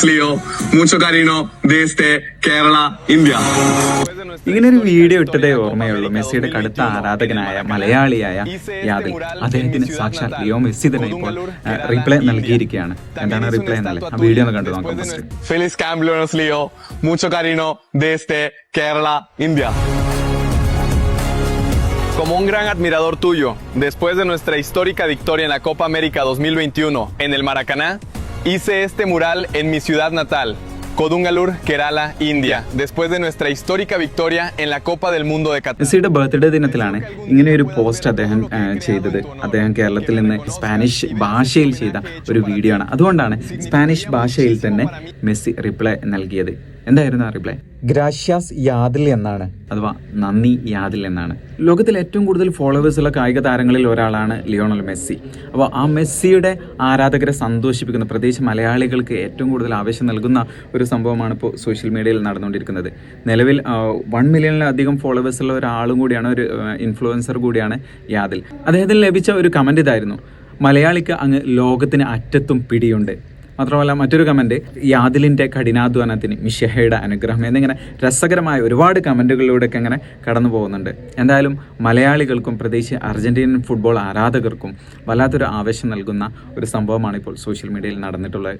Leo, mucho cariño desde Kerala, India. ഇങ്ങനെ ഒരു video ഇട്ടതേ ഓർമ്മയുള്ളൂ. മെസ്സിയുടെ കടുത്ത ആരാധകനായ മലയാളിയായ യാദിൽ അദ്ദേഹത്തിന് സാക്ഷാൽ ലിയോ മെസ്സി തന്നെ ഇപ്പോൾ റിപ്ലൈ നൽകിയിരിക്കുകയാണ്. എന്താണ് റിപ്ലൈ എന്നല്ലേ, ആ വീഡിയോ ഒന്ന് കണ്ടു നോക്കാം. Feliz cumpleaños Leo, mucho cariño desde Kerala, India. Como un gran admirador tuyo, después de nuestra histórica victoria en la Copa América 2021 en el Maracaná, hice este mural en mi ciudad natal, Kodungalur, Kerala, India, después de nuestra histórica victoria en la Copa del Mundo de Qatar. മെസ്സിയുടെ birthday ദിനത്തിലാണ് ഇങ്ങനെ ഒരു post അദ്ദേഹം ചെയ്തത്. അദ്ദേഹം കേരളത്തിൽ നിന്ന് Spanish ഭാഷയിൽ ചെയ്ത ഒരു വീഡിയോ ആണ്. അതുകൊണ്ടാണ് സ്പാനിഷ് ഭാഷയിൽ തന്നെ മെസ്സി റിപ്ലൈ നൽകിയത്. എന്തായിരുന്നു ആ റിപ്ലൈ? ഗ്രാഷ്യാസ് യാദിൽ എന്നാണ്, അഥവാ നന്ദി യാദിൽ എന്നാണ്. ലോകത്തിൽ ഏറ്റവും കൂടുതൽ ഫോളോവേഴ്സ് ഉള്ള കായിക താരങ്ങളിൽ ഒരാളാണ് ലിയോണൽ മെസ്സി. അപ്പോൾ ആ മെസ്സിയുടെ ആരാധകരെ സന്തോഷിപ്പിക്കുന്ന, പ്രത്യേകിച്ച് മലയാളികൾക്ക് ഏറ്റവും കൂടുതൽ ആവേശം നൽകുന്ന ഒരു സംഭവമാണ് ഇപ്പോൾ സോഷ്യൽ മീഡിയയിൽ നടന്നുകൊണ്ടിരിക്കുന്നത്. നിലവിൽ 1 മില്യണിലധികം ഫോളോവേഴ്സ് ഉള്ള ഒരാളും കൂടിയാണ്, ഒരു ഇൻഫ്ലുവൻസർ കൂടിയാണ് യാദിൽ. അദ്ദേഹത്തിന് ലഭിച്ച ഒരു കമന്റ് ഇതായിരുന്നു: മലയാളിക്ക് അങ്ങ് ലോകത്തിന് അറ്റത്തും പിടിയുണ്ട്. മാത്രമല്ല മറ്റൊരു കമൻറ്റ്, യാദിലിൻ്റെ കഠിനാധ്വാനത്തിന് മിശിഹയുടെ അനുഗ്രഹം എന്നിങ്ങനെ രസകരമായ ഒരുപാട് കമൻറ്റുകളിലൂടെയൊക്കെ അങ്ങനെ കടന്നു പോകുന്നുണ്ട്. എന്തായാലും മലയാളികൾക്കും പ്രത്യേകിച്ച് അർജന്റീനൻ ഫുട്ബോൾ ആരാധകർക്കും വല്ലാത്തൊരു ആവേശം നൽകുന്ന ഒരു സംഭവമാണ് ഇപ്പോൾ സോഷ്യൽ മീഡിയയിൽ നടന്നിട്ടുള്ളത്.